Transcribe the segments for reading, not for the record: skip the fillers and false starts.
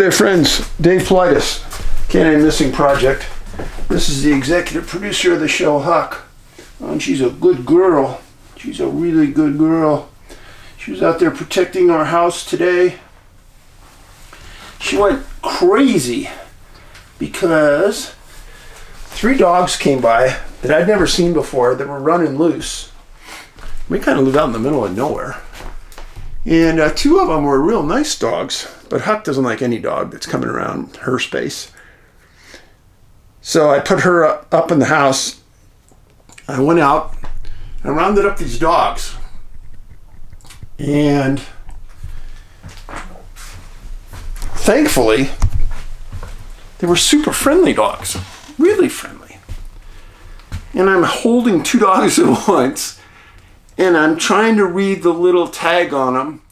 Hey friends, Dave Paulides, Canine Missing Project. This is the executive producer of the show, Huck. And she's a good girl. She's a really good girl. She was out there protecting our house today. She went crazy because 3 dogs came by that I'd never seen before that were running loose. We kind of live out in the middle of nowhere. And 2 of them were real nice dogs, but Huck doesn't like any dog that's coming around her space. So I put her up in the house. I went out and rounded up these dogs. And thankfully, they were super friendly dogs, really friendly. And I'm holding 2 dogs at once. And I'm trying to read the little tag on them.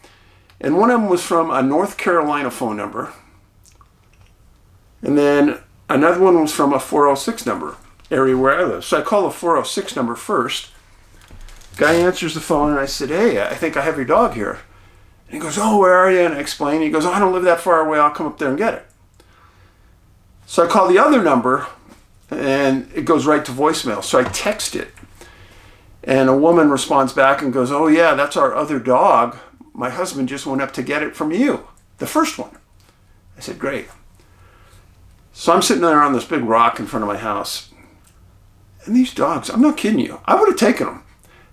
And one of them was from a North Carolina phone number. And then another one was from a 406 number, area where I live. So I call the 406 number first. Guy answers the phone and I said, "Hey, I think I have your dog here." And he goes, "Oh, where are you?" And I explain. He goes, "Oh, I don't live that far away. I'll come up there and get it." So I call the other number and it goes right to voicemail. So I text it. And a woman responds back and goes, "Oh yeah, that's our other dog. My husband just went up to get it from you, the first one." I said, "Great." So I'm sitting there on this big rock in front of my house. And these dogs, I'm not kidding you, I would have taken them.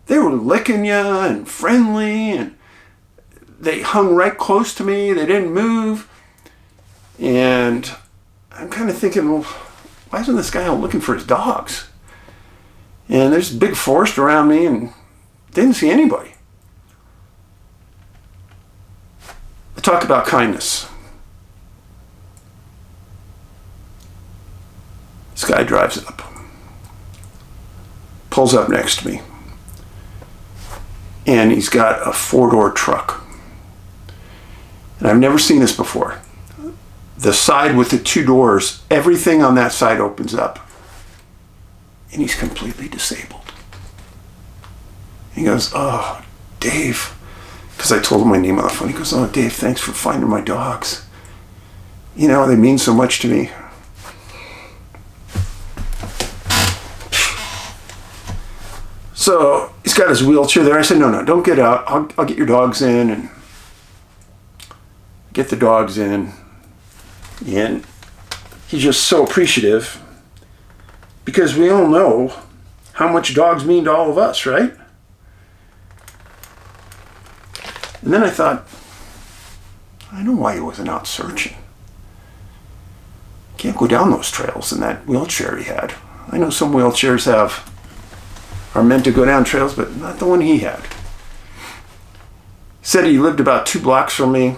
They were licking you and friendly, and they hung right close to me. They didn't move. And I'm kind of thinking, well, why isn't this guy out looking for his dogs? And there's a big forest around me and didn't see anybody. I talk about kindness. This guy drives up, pulls up next to me, and he's got a 4-door truck. And I've never seen this before. The side with the 2 doors, everything on that side opens up. And he's completely disabled. He goes, "Oh, Dave," because I told him my name on the phone. He goes, "Oh, Dave, thanks for finding my dogs. You know, they mean so much to me." So he's got his wheelchair there. I said, no, don't get out. I'll get your dogs in and get the dogs in. And he's just so appreciative. Because we all know how much dogs mean to all of us, right? And then I thought, I know why he wasn't out searching. Can't go down those trails in that wheelchair he had. I know some wheelchairs are meant to go down trails, but not the one he had. He said he lived about 2 blocks from me.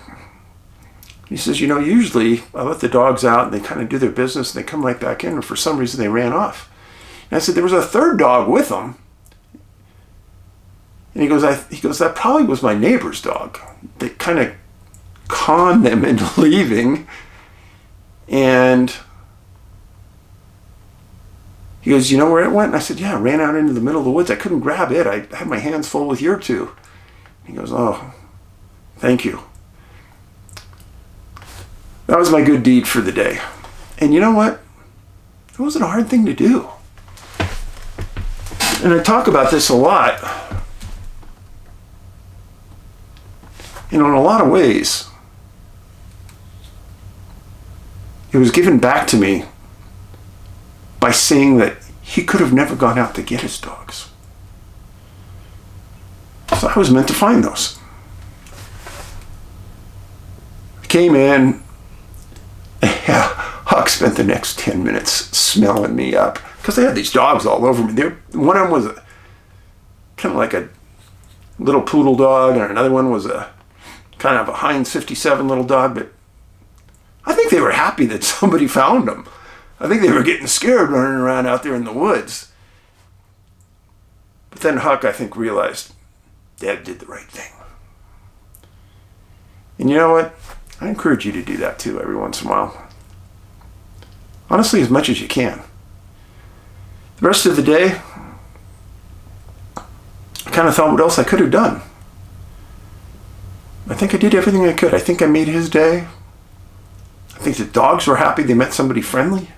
He says, you know, usually I let the dogs out and they kind of do their business and they come right back in, and for some reason they ran off. And I said, there was a 3rd dog with them. And he goes, that probably was my neighbor's dog. They kind of conned them into leaving. And he goes, "You know where it went?" And I said, "Yeah, it ran out into the middle of the woods. I couldn't grab it. I had my hands full with your 2. He goes, "Oh, thank you." That was my good deed for the day. And you know what? It wasn't a hard thing to do. And I talk about this a lot. You know, in a lot of ways, it was given back to me by saying that he could have never gone out to get his dogs. So I was meant to find those. I came in. Huck spent the next 10 minutes smelling me up because they had these dogs all over me. One of them was kind of like a little poodle dog, and another one was a kind of a Heinz 57 little dog. But I think they were happy that somebody found them. I think they were getting scared running around out there in the woods. But then Huck, I think, realized Dad did the right thing. And you know what? I encourage you to do that too every once in a while. Honestly, as much as you can. The rest of the day, I kind of thought what else I could have done. I think I did everything I could. I think I made his day. I think the dogs were happy they met somebody friendly.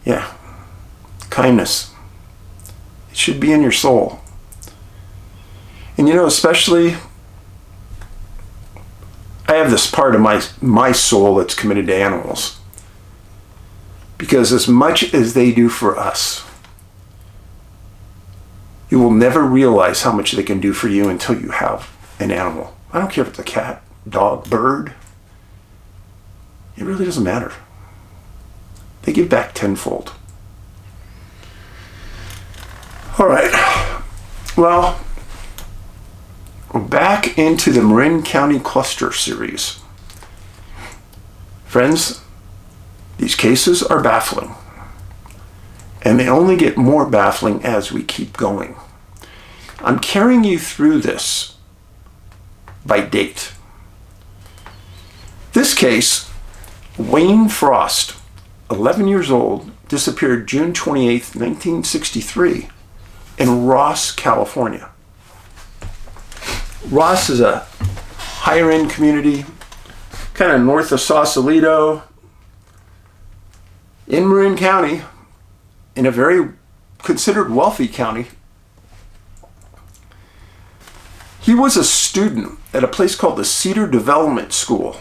Yeah, kindness. It should be in your soul. And especially, I have this part of my soul that's committed to animals. Because as much as they do for us, you will never realize how much they can do for you until you have an animal. I don't care if it's a cat, dog, bird. It really doesn't matter. They give back tenfold. All right. Well, we're back into the Marin County Cluster series. Friends, these cases are baffling. And they only get more baffling as we keep going. I'm carrying you through this by date. This case, Wayne Frost, 11 years old, disappeared June 28th, 1963 in Ross, California. Ross is a higher-end community, kind of north of Sausalito, in Marin County, in a very considered wealthy county. He was a student at a place called the Cedar Development School,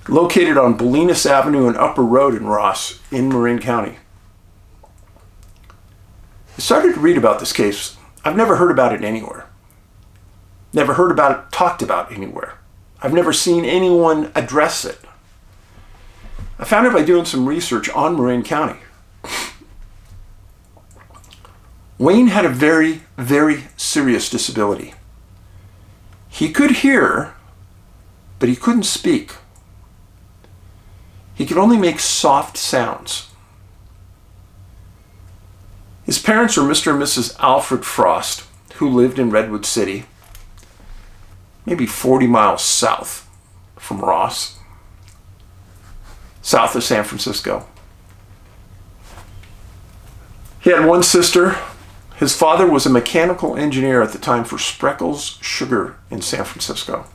located on Bolinas Avenue and Upper Road in Ross, in Marin County. I started to read about this case. I've never heard about it anywhere. Never heard about it talked about anywhere. I've never seen anyone address it. I found it by doing some research on Marin County. Wayne had a very, very serious disability. He could hear, but he couldn't speak. He could only make soft sounds. His parents were Mr. and Mrs. Alfred Frost, who lived in Redwood City, maybe 40 miles south from Ross, south of San Francisco. He had one sister. His father was a mechanical engineer at the time for Spreckels Sugar in San Francisco.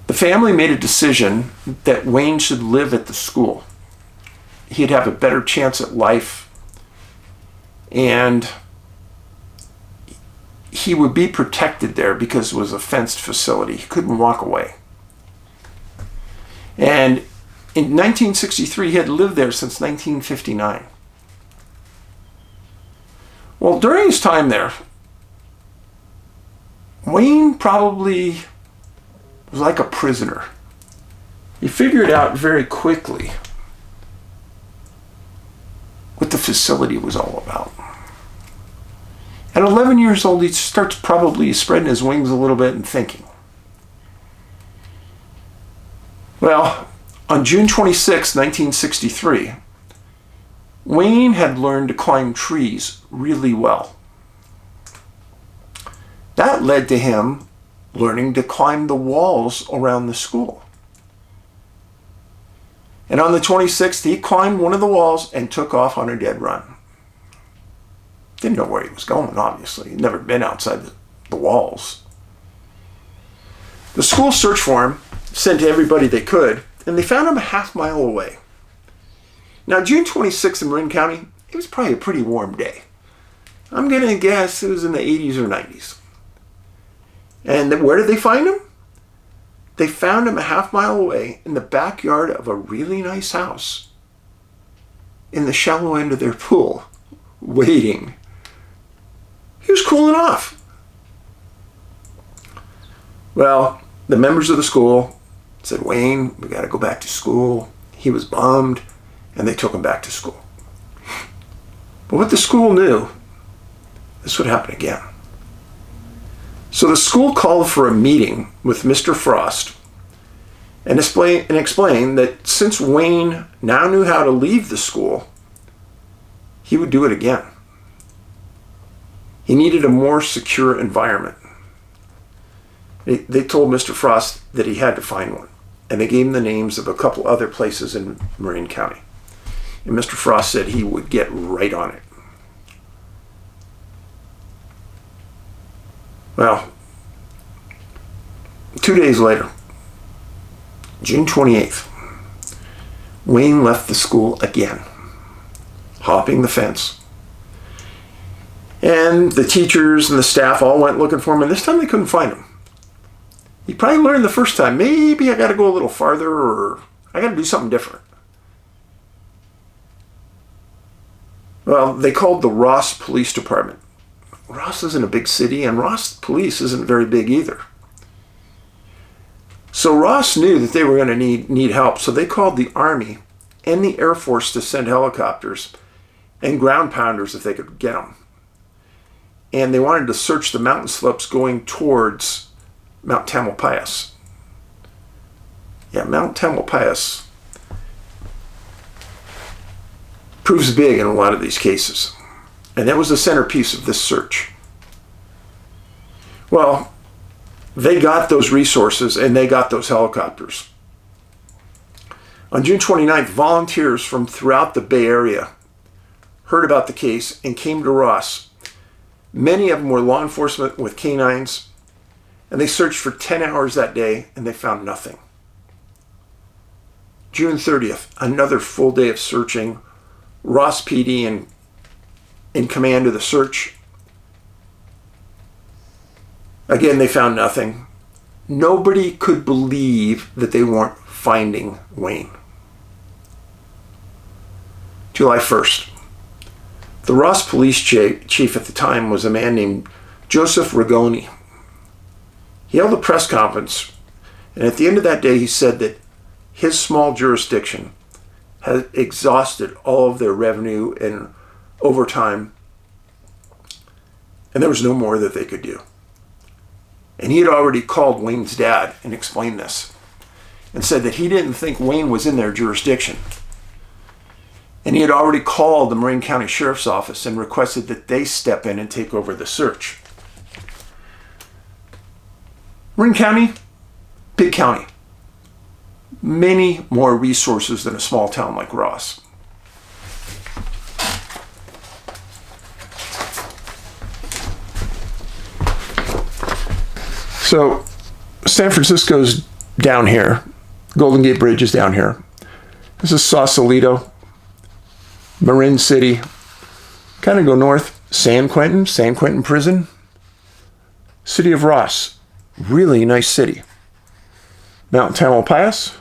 The family made a decision that Wayne should live at the school. He'd have a better chance at life, and he would be protected there because it was a fenced facility. He couldn't walk away. And in 1963, he had lived there since 1959. Well, during his time there, Wayne probably was like a prisoner. He figured out very quickly what the facility was all about. At 11 years old, he starts probably spreading his wings a little bit and thinking. Well, on June 26, 1963, Wayne had learned to climb trees really well. That led to him learning to climb the walls around the school. And on the 26th, he climbed one of the walls and took off on a dead run. Didn't know where he was going, obviously. He'd never been outside the walls. The school searched for him, sent everybody they could, and they found him a half-mile away. Now, June 26th in Marin County, it was probably a pretty warm day. I'm going to guess it was in the 80s or 90s. And where did they find him? They found him a half-mile away in the backyard of a really nice house, in the shallow end of their pool, waiting. He was cooling off. Well, the members of the school said, Wayne, we got to go back to school. He was bummed, and they took him back to school. But what the school knew, this would happen again. So the school called for a meeting with Mr. Frost and explained that since Wayne now knew how to leave the school, he would do it again. He needed a more secure environment. They told Mr. Frost that he had to find one, and they gave him the names of a couple other places in Marin County. And Mr. Frost said he would get right on it. Well, 2 days later, June 28th, Wayne left the school again, hopping the fence. And the teachers and the staff all went looking for him, and this time they couldn't find him. He probably learned the first time, maybe I got to go a little farther, or I got to do something different. Well, they called the Ross Police Department. Ross isn't a big city, and Ross Police isn't very big either. So Ross knew that they were going to need help, so they called the Army and the Air Force to send helicopters and ground pounders if they could get them. And they wanted to search the mountain slopes going towards Mount Tamalpais. Yeah, Mount Tamalpais proves big in a lot of these cases. And that was the centerpiece of this search. Well, they got those resources and they got those helicopters. On June 29th, volunteers from throughout the Bay Area heard about the case and came to Ross. Many of them were law enforcement with canines, and they searched for 10 hours that day and they found nothing. June 30th, another full day of searching. Ross PD in command of the search. Again, they found nothing. Nobody could believe that they weren't finding Wayne. July 1st. The Ross police chief at the time was a man named Joseph Rigoni. He held a press conference, and at the end of that day he said that his small jurisdiction had exhausted all of their revenue and overtime, and there was no more that they could do. And he had already called Wayne's dad and explained this and said that he didn't think Wayne was in their jurisdiction. And he had already called the Marin County Sheriff's Office and requested that they step in and take over the search. Marin County, big county. Many more resources than a small town like Ross. So San Francisco's down here. Golden Gate Bridge is down here. This is Sausalito, Marin City. Kind of go north. San Quentin Prison. City of Ross. Really nice city. Mount Tamalpais.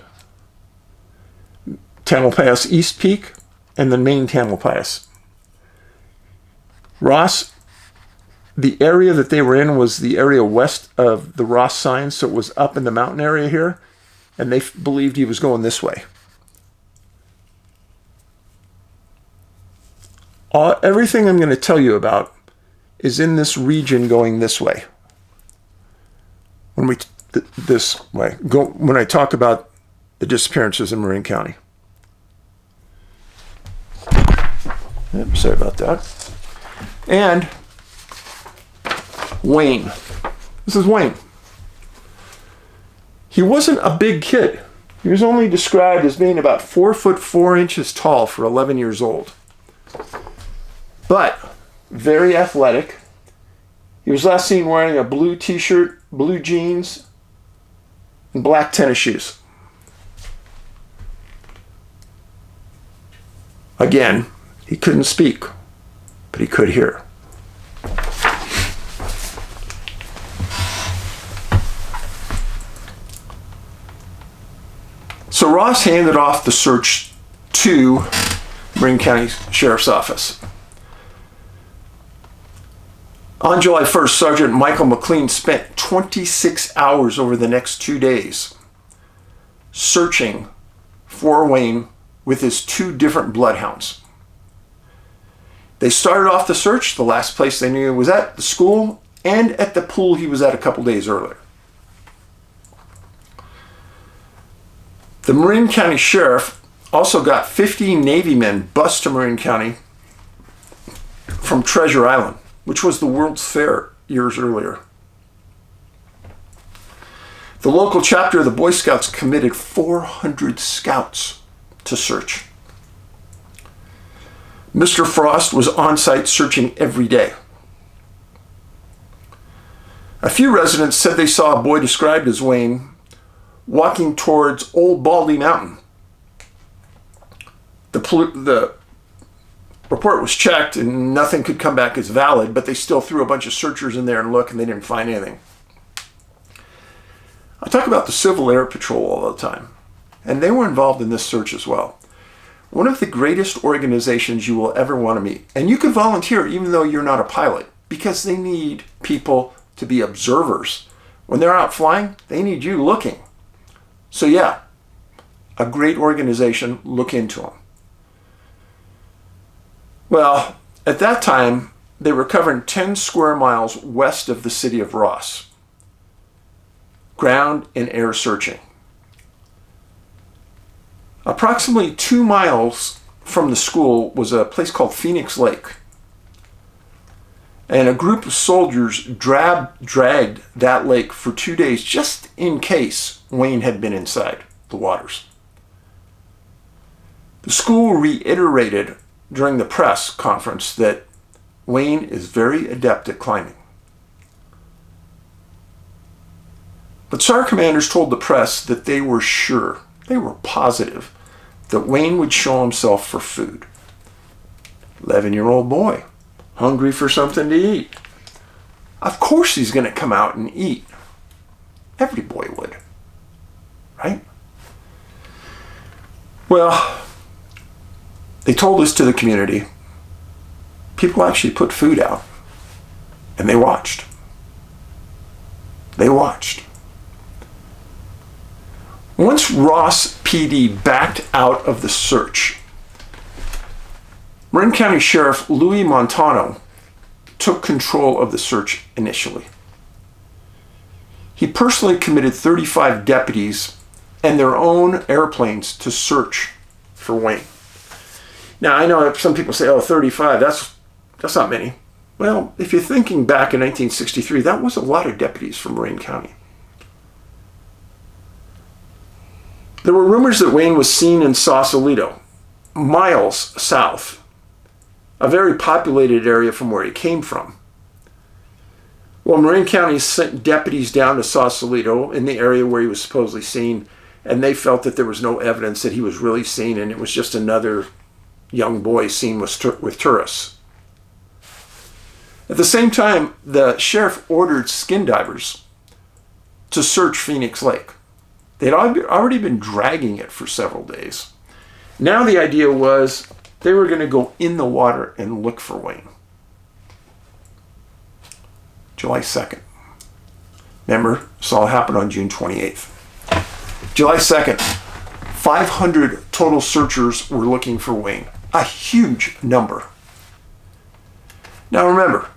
Tamalpais East Peak, and then main Tamalpais. Ross, the area that they were in was the area west of the Ross sign, so it was up in the mountain area here, and they believed he was going this way. Everything I'm going to tell you about is in this region going this way. When I talk about the disappearances in Marin County. Yep, sorry about that. And Wayne. This is Wayne. He wasn't a big kid. He was only described as being about 4 foot 4 inches tall for 11 years old. But very athletic. He was last seen wearing a blue t-shirt, blue jeans, and black tennis shoes. Again, he couldn't speak, but he could hear. So Ross handed off the search to Marin County Sheriff's Office. On July 1st, Sergeant Michael McLean spent 26 hours over the next 2 days searching for Wayne with his 2 different bloodhounds. They started off the search. The last place they knew was at the school and at the pool he was at a couple days earlier. The Marin County Sheriff also got 50 Navy men bused to Marin County from Treasure Island, which was the World's Fair years earlier. The local chapter of the Boy Scouts committed 400 scouts to search. Mr. Frost was on site searching every day. A few residents said they saw a boy described as Wayne walking towards Old Baldy Mountain. The report was checked and nothing could come back as valid, but they still threw a bunch of searchers in there and looked and they didn't find anything. I talk about the Civil Air Patrol all the time, and they were involved in this search as well. One of the greatest organizations you will ever want to meet. And you can volunteer even though you're not a pilot, because they need people to be observers. When they're out flying, they need you looking. So yeah, a great organization, look into them. Well, at that time, they were covering 10 square miles west of the city of Ross. Ground and air searching. Approximately 2 miles from the school was a place called Phoenix Lake. And a group of soldiers dragged that lake for 2 days just in case Wayne had been inside the waters. The school reiterated during the press conference that Wayne is very adept at climbing. But SAR commanders told the press that they were sure, they were positive, that Wayne would show himself for food. 11-year-old boy, hungry for something to eat. Of course he's going to come out and eat. Every boy would, right? Well, they told this to the community. People actually put food out, and they watched. They watched. Once Ross PD backed out of the search, Marin County Sheriff Louis Montano took control of the search initially. He personally committed 35 deputies and their own airplanes to search for Wayne. Now, I know some people say, oh, 35, that's not many. Well, if you're thinking back in 1963, that was a lot of deputies from Marin County. There were rumors that Wayne was seen in Sausalito, miles south, a very populated area from where he came from. Well, Marin County sent deputies down to Sausalito in the area where he was supposedly seen, and they felt that there was no evidence that he was really seen, and it was just another young boy seen with tourists. At the same time, the sheriff ordered skin divers to search Phoenix Lake. They'd already been dragging it for several days. Now the idea was they were going to go in the water and look for Wayne. July 2nd. Remember, this all happened on June 28th. July 2nd, 500 total searchers were looking for Wayne. A huge number. Now remember,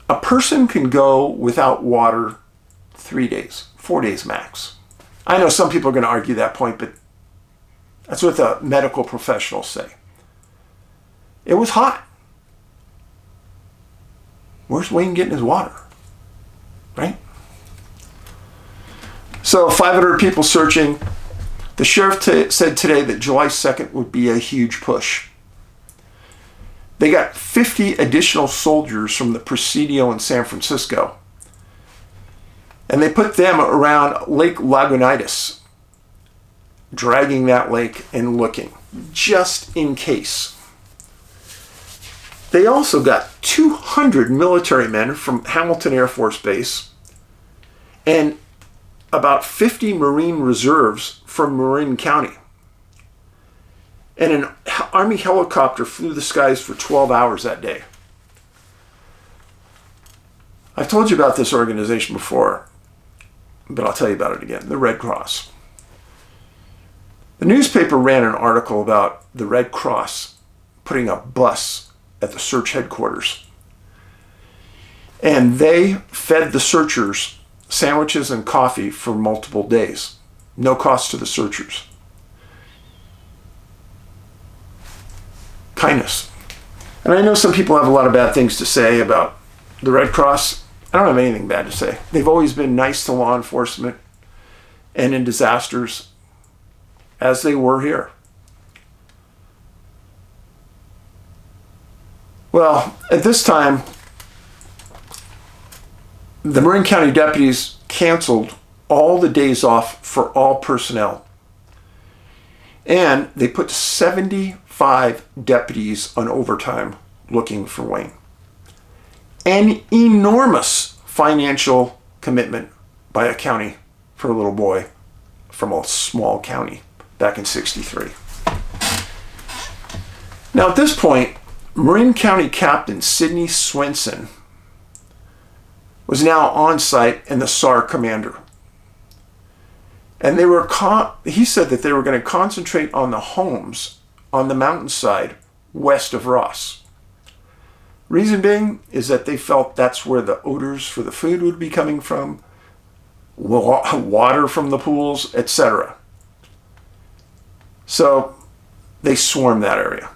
a person can go without water 3 days, 4 days max. I know some people are going to argue that point, but that's what the medical professionals say. It was hot. Where's Wayne getting his water? Right? So 500 people searching. The sheriff said today that July 2nd would be a huge push. They got 50 additional soldiers from the Presidio in San Francisco. And they put them around Lake Lagunitas, dragging that lake and looking, just in case. They also got 200 military men from Hamilton Air Force Base and about 50 Marine reserves from Marin County. And an Army helicopter flew the skies for 12 hours that day. I've told you about this organization before, but I'll tell you about it again, the Red Cross. The newspaper ran an article about the Red Cross putting a bus at the search headquarters. And they fed the searchers sandwiches and coffee for multiple days. No cost to the searchers. Kindness. And I know some people have a lot of bad things to say about the Red Cross. I don't have anything bad to say. They've always been nice to law enforcement and in disasters, as they were here. Well, at this time, the Marin County deputies canceled all the days off for all personnel. And they put 75 deputies on overtime looking for Wayne. An enormous financial commitment by a county for a little boy from a small county back in '63. Now at this point, Marin County Captain Sidney Swenson was now on site and the SAR commander. And he said that they were going to concentrate on the homes on the mountainside west of Ross. Reason being is that they felt that's where the odors for the food would be coming from, water from the pools, etc. So they swarmed that area.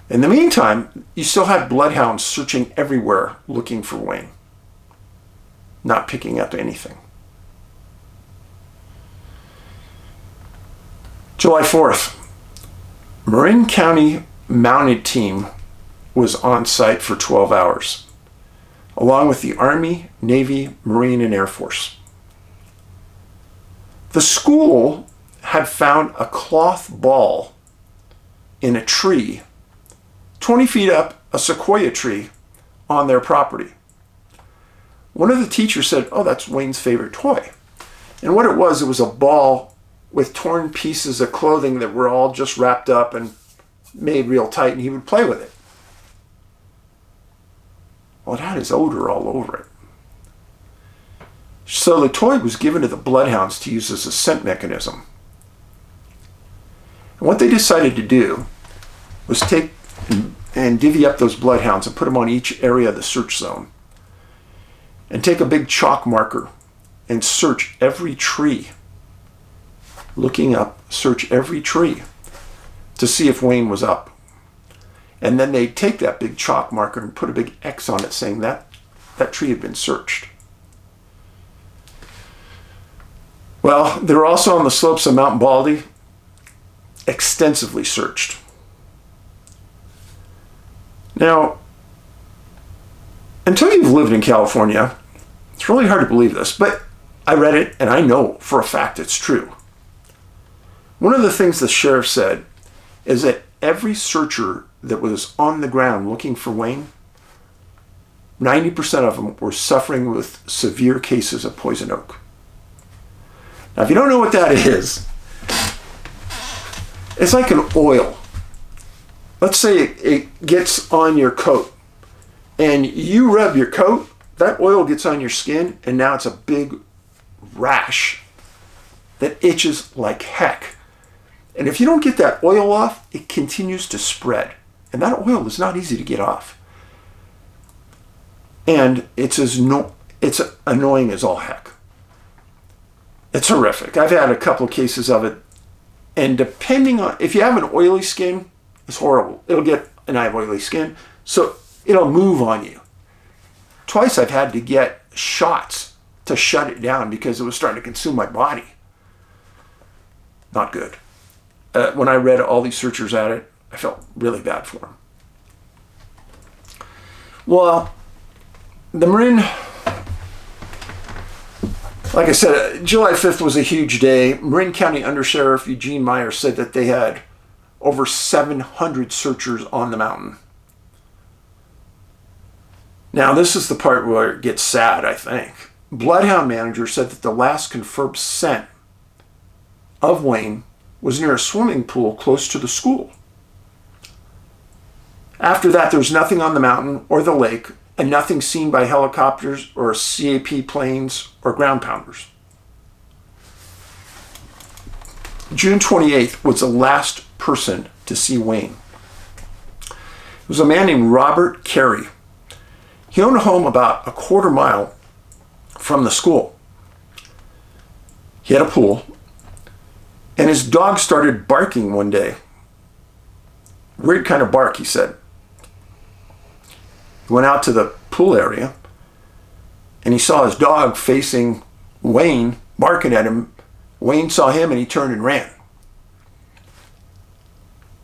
In the meantime, you still had bloodhounds searching everywhere looking for Wayne, not picking up anything. July 4th, Marin County Mounted Team was on site for 12 hours, along with the Army, Navy, Marine, and Air Force. The school had found a cloth ball in a tree 20 feet up a sequoia tree on their property. One of the teachers said, "Oh, that's Wayne's favorite toy." And what it was a ball with torn pieces of clothing that were all just wrapped up and made real tight, and he would play with it. Well, it had his odor all over it. So the toy was given to the bloodhounds to use as a scent mechanism. And what they decided to do was take and divvy up those bloodhounds and put them on each area of the search zone. And take a big chalk marker and search every tree. Looking up, search every tree to see if Wayne was up. And then they take that big chalk marker and put a big X on it saying that tree had been searched. Well, they were also on the slopes of Mount Baldy, extensively searched. Now, until you've lived in California, it's really hard to believe this, but I read it and I know for a fact it's true. One of the things the sheriff said is that every searcher that was on the ground looking for Wayne, 90% of them were suffering with severe cases of poison oak. Now, if you don't know what that is, it's like an oil. Let's say it gets on your coat and you rub your coat, that oil gets on your skin and now it's a big rash that itches like heck. And if you don't get that oil off, it continues to spread. And that oil is not easy to get off. And it's annoying as all heck. It's horrific. I've had a couple of cases of it. And depending on, if you have an oily skin, it's horrible. And I have oily skin, so it'll move on you. Twice I've had to get shots to shut it down because it was starting to consume my body. Not good. When I read all these searchers at it, I felt really bad for them. Well, the Marin, like I said, July 5th was a huge day. Marin County Undersheriff Eugene Meyer said that they had over 700 searchers on the mountain. Now, this is the part where it gets sad, I think. Bloodhound manager said that the last confirmed scent of Wayne was near a swimming pool close to the school. After that, there was nothing on the mountain or the lake, and nothing seen by helicopters or CAP planes or ground pounders. June 28th was the last person to see Wayne. It was a man named Robert Carey. He owned a home about a quarter mile from the school. He had a pool, and his dog started barking one day. Weird kind of bark, he said. He went out to the pool area, and he saw his dog facing Wayne, barking at him. Wayne saw him, and he turned and ran.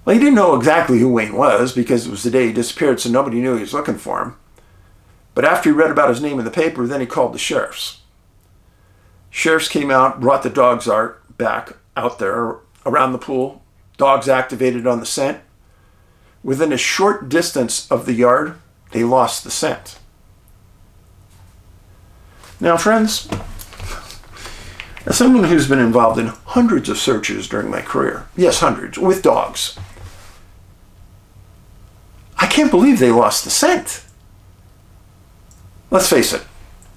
Well, he didn't know exactly who Wayne was because it was the day he disappeared, so nobody knew he was looking for him. But after he read about his name in the paper, then he called the sheriffs. Sheriffs came out, brought the dogs back out there around the pool. Dogs activated on the scent. Within a short distance of the yard, they lost the scent. Now, friends, as someone who's been involved in hundreds of searches during my career, yes, hundreds, with dogs, I can't believe they lost the scent. Let's face it,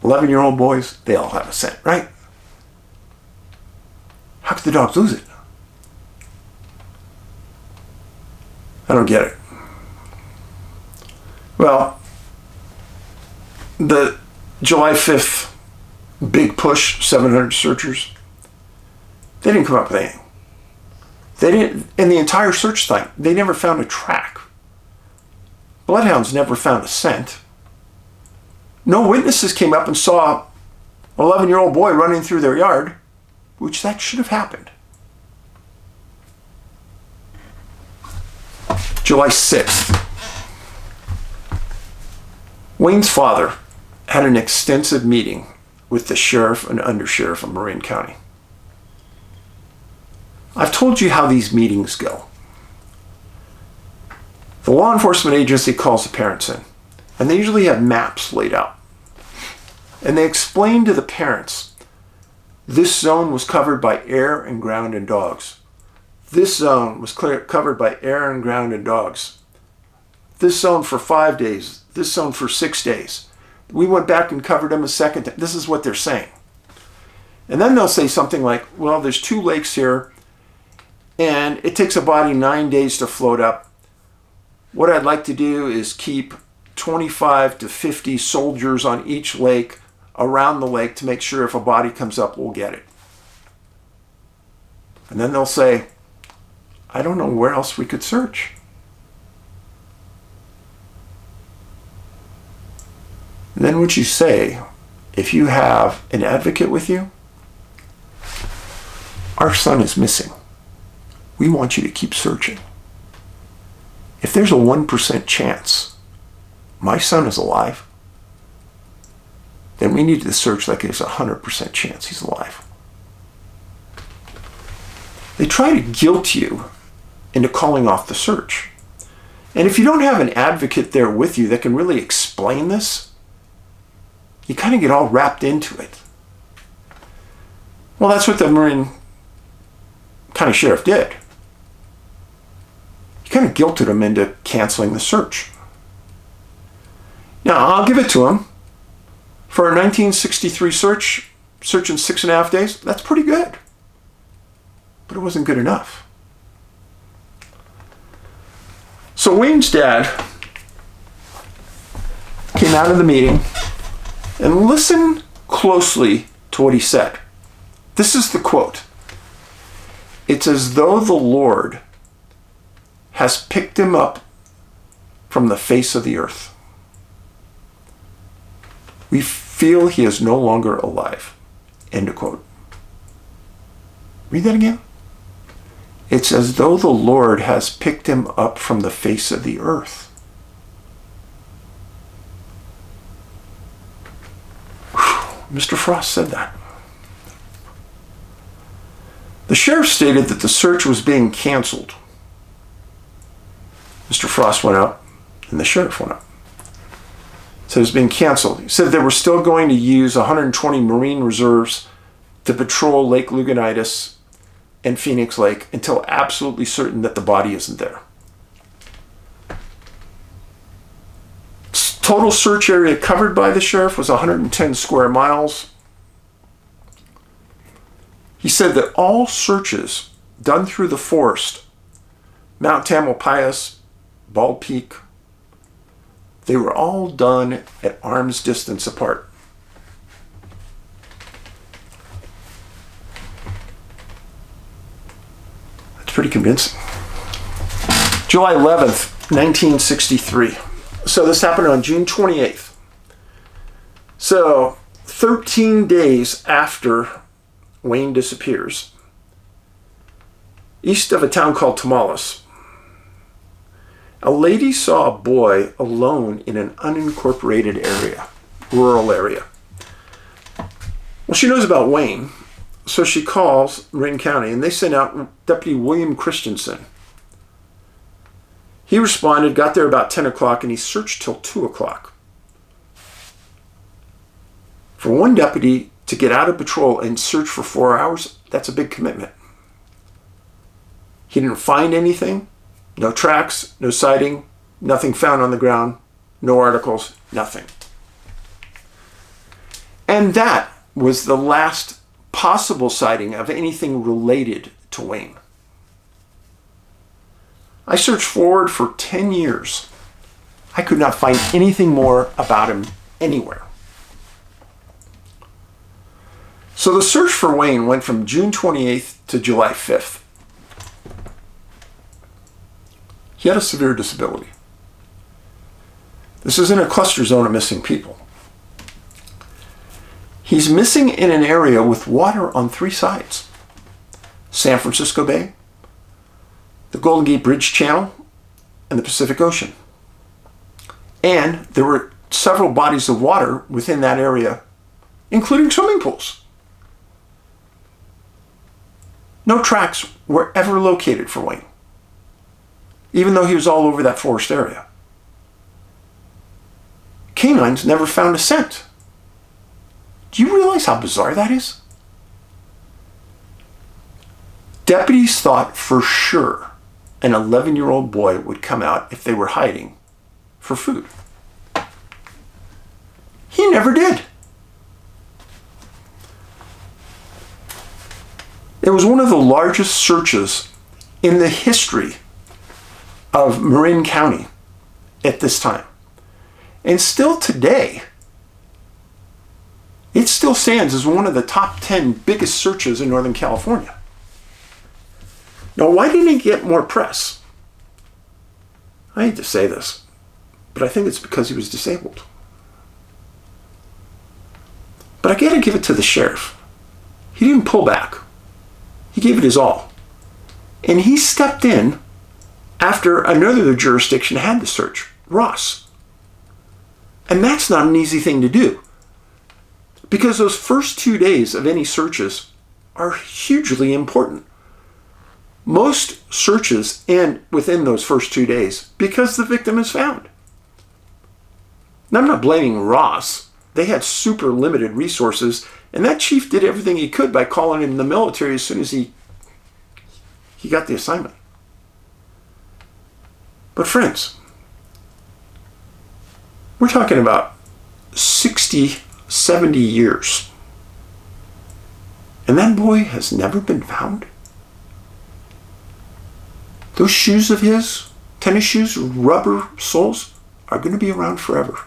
11-year-old boys, they all have a scent, right? How could the dogs lose it? I don't get it. Well, the July 5th big push, 700 searchers, they didn't come up with anything. They didn't, in the entire search site, they never found a track. Bloodhounds never found a scent. No witnesses came up and saw an 11-year-old boy running through their yard, which that should have happened. July 6th. Wayne's father had an extensive meeting with the sheriff and undersheriff of Marin County. I've told you how these meetings go. The law enforcement agency calls the parents in, and they usually have maps laid out. And they explain to the parents, this zone was covered by air and ground and dogs. This zone was covered by air and ground and dogs. This zone for 5 days, this zone for 6 days. We went back and covered them a second time. This is what they're saying. And then they'll say something like, well, there's 2 lakes here, and it takes a body 9 days to float up. What I'd like to do is keep 25 to 50 soldiers on each lake, around the lake, to make sure if a body comes up, we'll get it. And then they'll say, I don't know where else we could search. And then what you say, if you have an advocate with you, our son is missing. We want you to keep searching. If there's a 1% chance my son is alive, then we need to search like there's a 100% chance he's alive. They try to guilt you into calling off the search. And if you don't have an advocate there with you that can really explain this, you kind of get all wrapped into it. Well, that's what the Marin County Sheriff did. He kind of guilted him into canceling the search. Now, I'll give it to him. For a 1963 search in 6.5 days, that's pretty good. But it wasn't good enough. So Wayne's dad came out of the meeting, and listen closely to what he said. This is the quote. It's as though the Lord has picked him up from the face of the earth. We feel he is no longer alive. End of quote. Read that again. It's as though the Lord has picked him up from the face of the earth. Mr. Frost said that. The sheriff stated that the search was being canceled. Mr. Frost went up, and the sheriff went up. So it was being canceled. He said they were still going to use 120 Marine reserves to patrol Lake Lugonitis and Phoenix Lake until absolutely certain that the body isn't there. Total search area covered by the sheriff was 110 square miles. He said that all searches done through the forest, Mount Tamalpais, Bald Peak, they were all done at arm's distance apart. That's pretty convincing. July 11th, 1963. So this happened on June 28th. So 13 days after Wayne disappears, east of a town called Tamales, A lady saw a boy alone in an unincorporated area, rural area. Well, she knows about Wayne, so she calls Marin County, and they sent out Deputy William Christensen. He responded, got there about 10 o'clock, and he searched till 2 o'clock. For one deputy to get out of patrol and search for 4 hours, that's a big commitment. He didn't find anything, no tracks, no sighting, nothing found on the ground, no articles, nothing. And that was the last possible sighting of anything related to Wayne. I searched forward for 10 years. I could not find anything more about him anywhere. So the search for Wayne went from June 28th to July 5th. He had a severe disability. This is in a cluster zone of missing people. He's missing in an area with water on 3 sides. San Francisco Bay, the Golden Gate Bridge Channel, and the Pacific Ocean. And there were several bodies of water within that area, including swimming pools. No tracks were ever located for Wayne, even though he was all over that forest area. Canines never found a scent. Do you realize how bizarre that is? Deputies thought for sure an 11-year-old boy would come out if they were hiding for food. He never did. It was one of the largest searches in the history of Marin County at this time. And still today, it still stands as one of the top 10 biggest searches in Northern California. Now, why didn't he get more press? I hate to say this, but I think it's because he was disabled. But I gotta give it to the sheriff. He didn't pull back. He gave it his all. And he stepped in after another jurisdiction had the search, Ross. And that's not an easy thing to do, because those first 2 days of any searches are hugely important. Most searches end within those first 2 days because the victim is found. Now, I'm not blaming Ross. They had super limited resources, and that chief did everything he could by calling in the military as soon as he got the assignment. But friends, we're talking about 60, 70 years. And that boy has never been found. Those shoes of his, tennis shoes, rubber soles, are going to be around forever.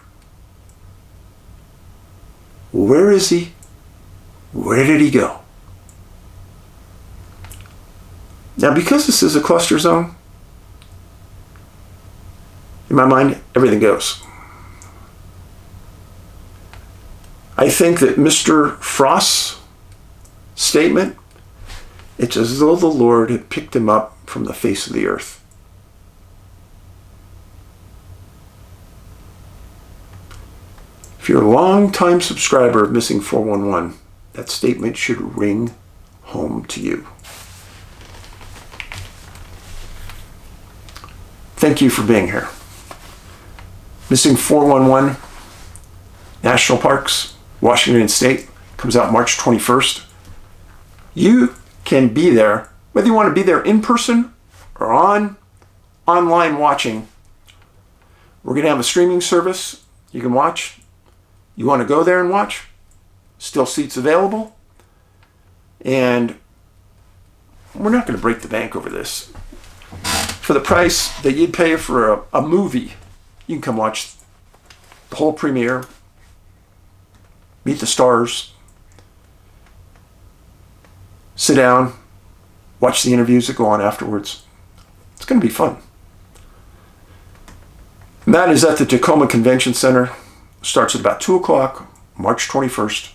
Where is he? Where did he go? Now, because this is a cluster zone, in my mind, everything goes. I think that Mr. Frost's statement, it's as though the Lord had picked him up from the face of the earth. If you're a long-time subscriber of Missing 411, that statement should ring home to you. Thank you for being here. Missing 411, National Parks, Washington State, comes out March 21st. You can be there, whether you want to be there in person or online watching. We're going to have a streaming service you can watch. You want to go there and watch? Still seats available. And we're not going to break the bank over this. For the price that you'd pay for a movie, you can come watch the whole premiere, meet the stars, sit down, watch the interviews that go on afterwards. It's going to be fun. And that is at the Tacoma Convention Center. Starts at about 2 o'clock, March 21st.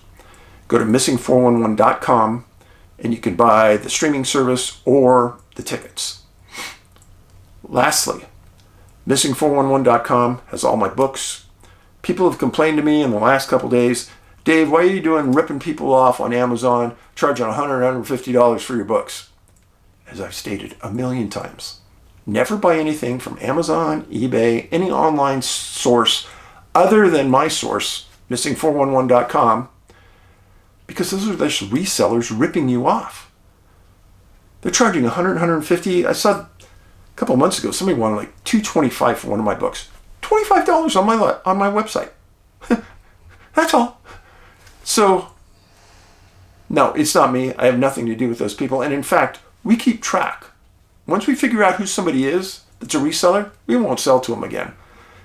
Go to missing411.com and you can buy the streaming service or the tickets. Lastly, Missing411.com has all my books. People have complained to me in the last couple days, Dave, why are you ripping people off on Amazon, charging $100, $150 for your books? As I've stated a million times, never buy anything from Amazon, eBay, any online source other than my source, Missing411.com, because those are just resellers ripping you off. They're charging $100, $150. I saw a couple of months ago somebody wanted like $225 for one of my books. $25 on my website. That's all. So, no, it's not me. I have nothing to do with those people. And in fact, we keep track. Once we figure out who somebody is that's a reseller, we won't sell to them again.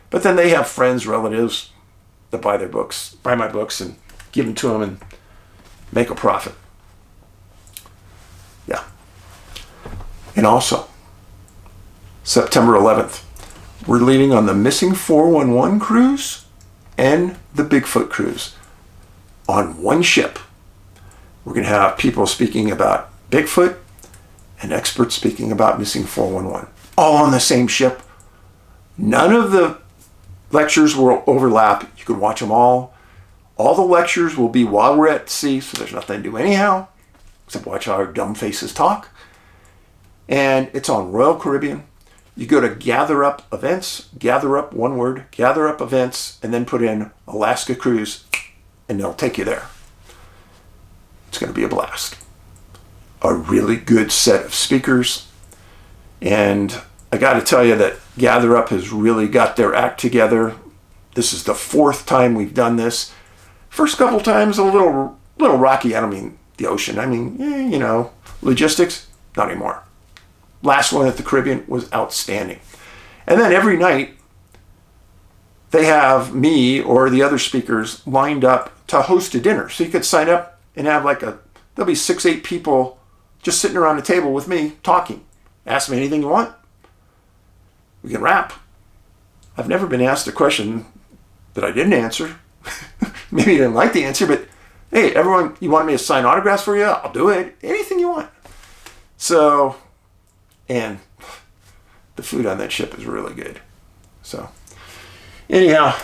But then they have friends, relatives that buy my books and give them to them and make a profit. Yeah. And also, September 11th, we're leaving on the Missing 411 cruise and the Bigfoot cruise on one ship. We're going to have people speaking about Bigfoot and experts speaking about Missing 411, all on the same ship. None of the lectures will overlap. You can watch them all. All the lectures will be while we're at sea, so there's nothing to do anyhow, except watch our dumb faces talk. And it's on Royal Caribbean. You go to Gather Up Events, Gather Up, one word, Gather Up Events, and then put in Alaska Cruise, and they'll take you there. It's going to be a blast. A really good set of speakers. And I got to tell you that Gather Up has really got their act together. This is the 4th time we've done this. First couple times a little rocky. I don't mean the ocean. I mean, logistics, not anymore. Last one at the Caribbean was outstanding. And then every night, they have me or the other speakers lined up to host a dinner. So you could sign up and have there'll be 6-8 people just sitting around the table with me talking. Ask me anything you want. We can rap. I've never been asked a question that I didn't answer. Maybe you didn't like the answer, but hey, everyone, you want me to sign autographs for you? I'll do it. Anything you want. So, and the food on that ship is really good. So, anyhow,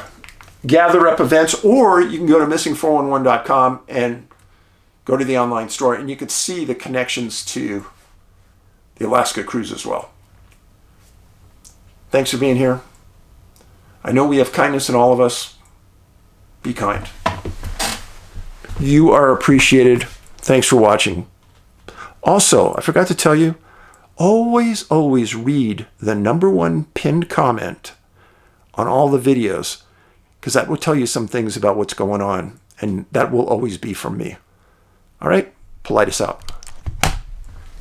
Gather Up Events, or you can go to missing411.com and go to the online store, and you can see the connections to the Alaska cruise as well. Thanks for being here. I know we have kindness in all of us. Be kind. You are appreciated. Thanks for watching. Also, I forgot to tell you, always read the #1 pinned comment on all the videos, because that will tell you some things about what's going on, and that will always be from me. All right? Paulides out.